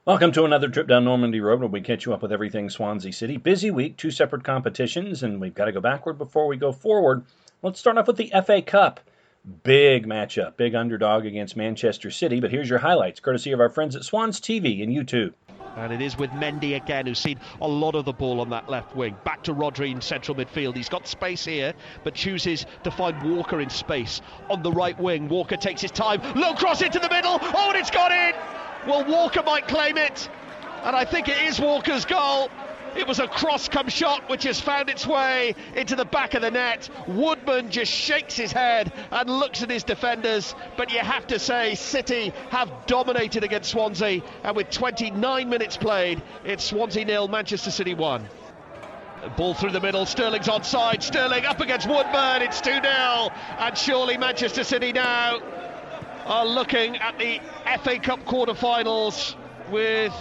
Welcome to another trip down Normandy Road where we catch you up with everything Swansea City. Busy week, two separate competitions, and we've got to go backward before we go forward. Let's start off with the FA Cup. Big matchup, big underdog against Manchester City, but here's your highlights, courtesy of our friends at Swans TV and YouTube. And it is with Mendy again, who's seen a lot of the ball on that left wing. Back to Rodri in central midfield. He's got space here, but chooses to find Walker in space on the right wing. Walker takes his time. Low cross into the middle. Oh, and it's got in! Well, Walker might claim it, and I think it is Walker's goal. It was a cross-come shot which has found its way into the back of the net. Woodman just shakes his head and looks at his defenders, but you have to say City have dominated against Swansea, and with 29 minutes played, it's Swansea 0, Manchester City 1. Ball through the middle, Sterling's onside, Sterling up against Woodman, it's 2-0, and surely Manchester City now are looking at the FA Cup quarter-finals with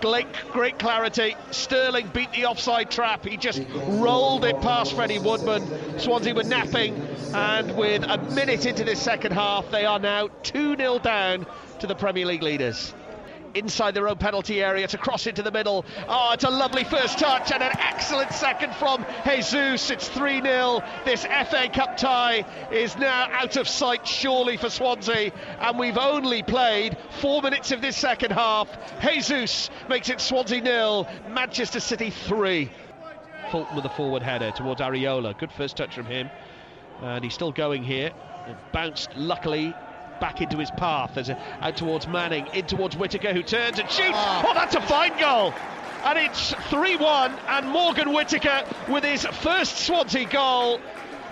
great clarity. Sterling beat the offside trap. He just rolled it past Freddie Woodman. Swansea were napping, and with a minute into this second half, they are now 2-0 down to the Premier League leaders. Inside their own penalty area, it's a cross into the middle. Oh, it's a lovely first touch and an excellent second from Jesus. It's 3-0. This FA Cup tie is now out of sight, surely, for Swansea. And we've only played 4 minutes of this second half. Jesus makes it Swansea 0, Manchester City 3. Fulton with a forward header towards Areola. Good first touch from him. And he's still going here. It bounced, luckily, back into his path. There's out towards Manning, in towards Whittaker, who turns and shoots. Oh, that's a fine goal. And it's 3-1, and Morgan Whittaker with his first Swansea goal.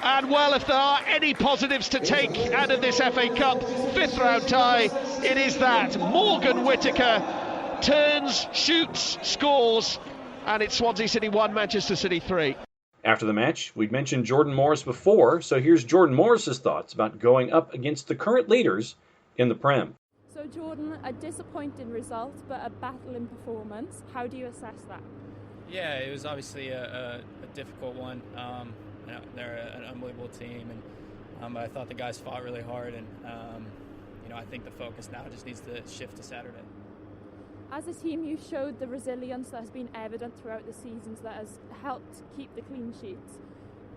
And well, if there are any positives to take out of this FA Cup fifth round tie, it is that Morgan Whittaker turns, shoots, scores, and it's Swansea City 1, Manchester City 3. After the match, we'd mentioned Jordan Morris before, so here's Jordan Morris's thoughts about going up against the current leaders in the Prem. So Jordan, a disappointing result, but a battling performance. How do you assess that? Yeah, it was obviously a difficult one. They're an unbelievable team, and I thought the guys fought really hard, and I think the focus now just needs to shift to Saturday. As a team, you showed the resilience that has been evident throughout the seasons that has helped keep the clean sheets.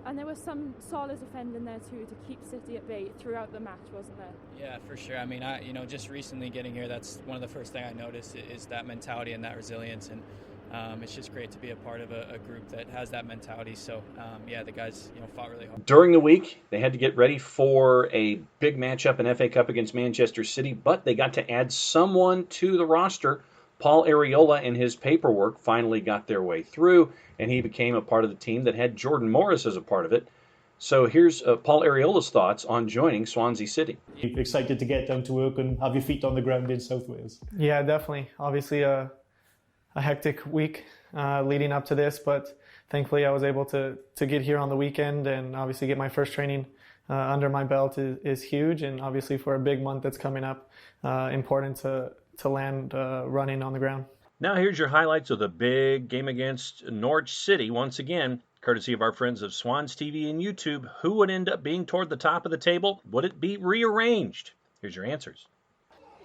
And there was some solid defending there too to keep City at bay throughout the match, wasn't there? Yeah, for sure. I mean, just recently getting here, that's one of the first things I noticed is that mentality and that resilience. And it's just great to be a part of a group that has that mentality. So, the guys, fought really hard. During the week, they had to get ready for a big matchup in FA Cup against Manchester City, but they got to add someone to the roster. Paul Arriola and his paperwork finally got their way through, and he became a part of the team that had Jordan Morris as a part of it. So here's Paul Ariola's thoughts on joining Swansea City. Excited to get down to work and have your feet on the ground in South Wales? Yeah, definitely. Obviously a hectic week leading up to this, but thankfully I was able to get here on the weekend and obviously get my first training under my belt is huge, and obviously for a big month that's coming up, important to land running on the ground. Now here's your highlights of the big game against Norwich City. Once again, courtesy of our friends of Swans TV and YouTube. Who would end up being toward the top of the table? Would it be rearranged? Here's your answers.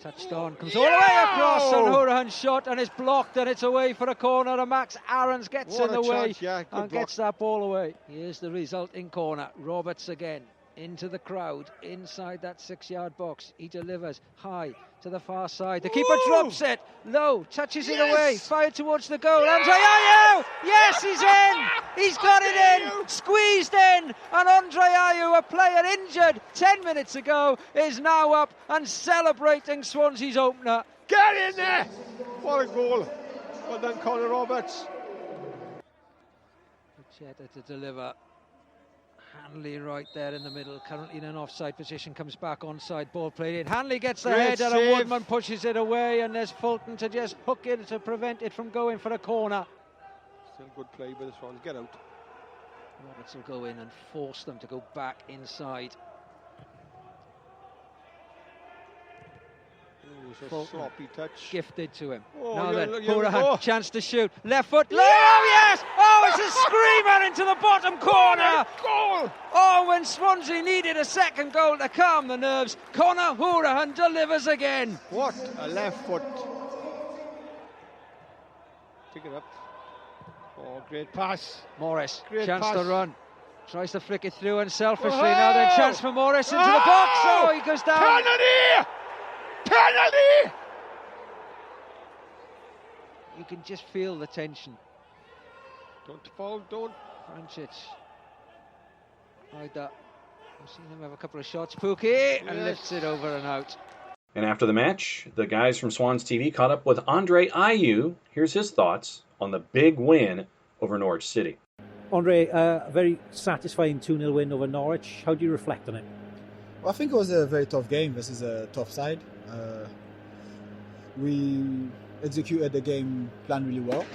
Touched on, comes all the way across, and Hourihan's shot, and it's blocked, and it's away for a corner, and Max Aarons gets in the way and gets that ball away. Here's the resulting corner. Roberts again into the crowd, inside that 6-yard box. He delivers high to the far side. The keeper drops it low, touches it away, fired towards the goal. Andreiu! Yes, he's in! He's got it in! Squeezed in! And Andreiu, a player injured 10 minutes ago, is now up and celebrating Swansea's opener. Get in there! What a goal! Well done, Conor Roberts. Cheddar to deliver. Hanley right there in the middle, currently in an offside position, comes back onside, ball played in. Hanley gets the header and Woodman pushes it away, and there's Fulton to just hook it to prevent it from going for a corner. Still good play by the Swans, get out. Roberts will go in and force them to go back inside. Sloppy touch. Gifted to him. Oh, now then, Hourihan, chance to shoot. Left foot. Oh, yes! Oh, it's a screamer into the bottom corner. Goal! Oh, when Swansea needed a second goal to calm the nerves, Conor Hourihan delivers again. What a left foot. Pick it up. Oh, great pass. Morris, Great chance pass. to run. Tries to flick it through unselfishly. Now then, chance for Morris into the box. Oh, he goes down. Penalty! Penalty! You can just feel the tension. Don't fall, don't. Frančić. Like that. I've seen him have a couple of shots. Pookie, and lifts it over and out. And after the match, the guys from Swans TV caught up with Ayew. Here's his thoughts on the big win over Norwich City. Andre, a very satisfying 2-0 win over Norwich. How do you reflect on it? Well, I think it was a very tough game. This is a tough side. We executed the game plan really well.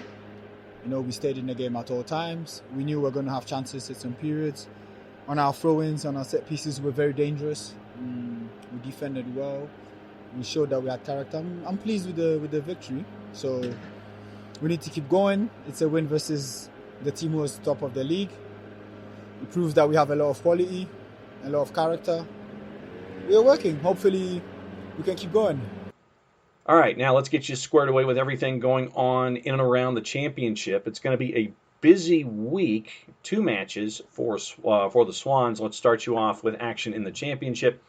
You know, we stayed in the game at all times. We knew we were going to have chances at some periods. On our throw-ins, on our set pieces, we were very dangerous. We defended well. We showed that we had character. I'm pleased with the victory. So we need to keep going. It's a win versus the team who was top of the league. It proves that we have a lot of quality, a lot of character. We are working. Hopefully, we can keep going. All right, now let's get you squared away with everything going on in and around the championship. It's going to be a busy week. 2 matches for the Swans. Let's start you off with action in the championship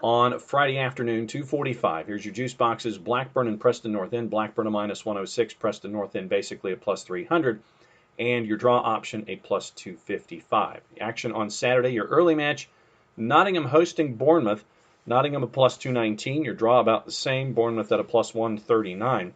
on Friday afternoon, 2:45. Here's your juice boxes: Blackburn and Preston North End. Blackburn a -106, Preston North End basically a +300, and your draw option a +255. Action on Saturday, your early match: Nottingham hosting Bournemouth. Nottingham a +219, your draw about the same, Bournemouth at a +139.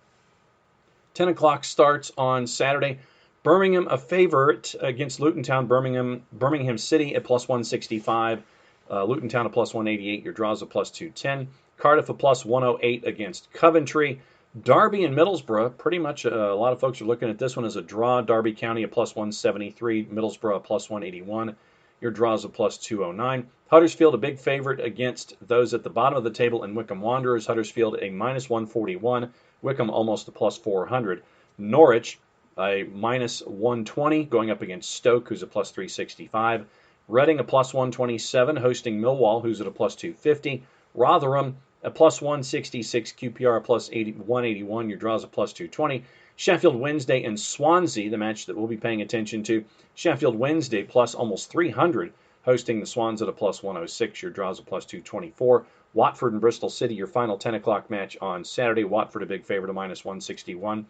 10 o'clock starts on Saturday. Birmingham a favorite against Luton Town. Birmingham City at +165. Luton Town a +188, your draws a +210. Cardiff a +108 against Coventry. Derby and Middlesbrough, pretty much a lot of folks are looking at this one as a draw. Derby County a +173, Middlesbrough a +181. Your draws a +209. Huddersfield a big favorite against those at the bottom of the table, and Wycombe Wanderers. Huddersfield a -141, Wycombe almost a +400. Norwich a -120 going up against Stoke, who's a +365. Reading a +127 hosting Millwall, who's at a +250. Rotherham a +166, QPR a +181. Your draws a +220. Sheffield Wednesday and Swansea, the match that we'll be paying attention to. Sheffield Wednesday plus almost 300, hosting the Swans at a +106. Your draws a +224. Watford and Bristol City, your final 10 o'clock match on Saturday. Watford a big favorite, a -161.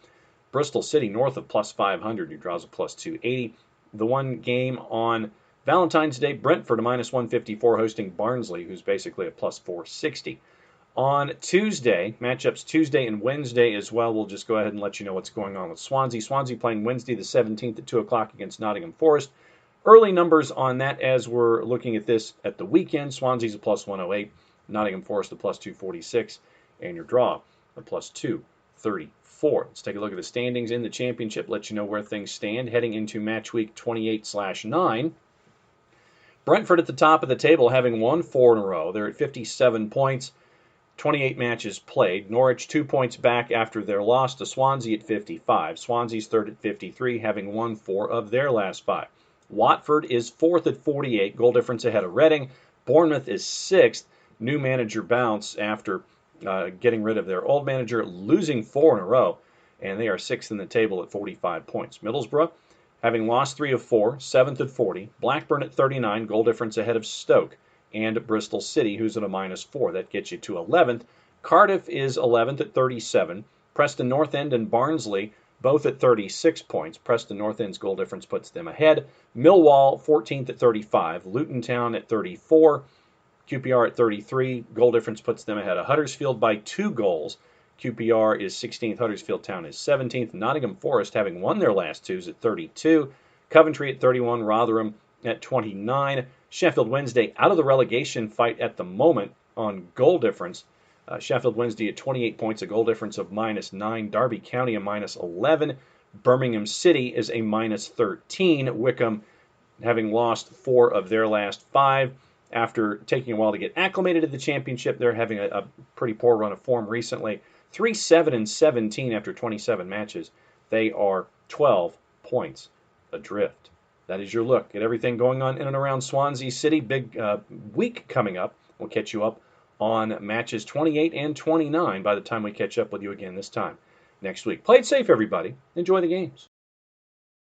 Bristol City north of +500. Your draws a +280. The one game on Valentine's Day, Brentford a -154, hosting Barnsley, who's basically a +460. On Tuesday, matchups Tuesday and Wednesday as well. We'll just go ahead and let you know what's going on with Swansea. Swansea playing Wednesday the 17th at 2 o'clock against Nottingham Forest. Early numbers on that as we're looking at this at the weekend. Swansea's a +108, Nottingham Forest a +246, and your draw a +234. Let's take a look at the standings in the championship, let you know where things stand heading into match week 28/9. Brentford at the top of the table, having won 4 in a row. They're at 57 points. 28 matches played. Norwich 2 points back after their loss to Swansea at 55. Swansea's third at 53, having won 4 of their last 5. Watford is fourth at 48, goal difference ahead of Reading. Bournemouth is sixth. New manager bounce after getting rid of their old manager, losing 4 in a row, and they are sixth in the table at 45 points. Middlesbrough, having lost 3 of 4, seventh at 40. Blackburn at 39, goal difference ahead of Stoke. And Bristol City, who's at a -4. That gets you to 11th. Cardiff is 11th at 37. Preston North End and Barnsley, both at 36 points. Preston North End's goal difference puts them ahead. Millwall, 14th at 35. Luton Town at 34. QPR at 33. Goal difference puts them ahead of Huddersfield by 2 goals. QPR is 16th. Huddersfield Town is 17th. Nottingham Forest, having won their last 2, is at 32. Coventry at 31. Rotherham at 29. Sheffield Wednesday out of the relegation fight at the moment on goal difference. Sheffield Wednesday at 28 points, a goal difference of -9. Derby County a -11. Birmingham City is a -13. Wycombe, having lost 4 of their last 5. After taking a while to get acclimated to the championship, they're having a pretty poor run of form recently. 3-7-17 after 27 matches. They are 12 points adrift. That is your look at everything going on in and around Swansea City. Big week coming up. We'll catch you up on matches 28 and 29 by the time we catch up with you again this time next week. Play it safe, everybody. Enjoy the games.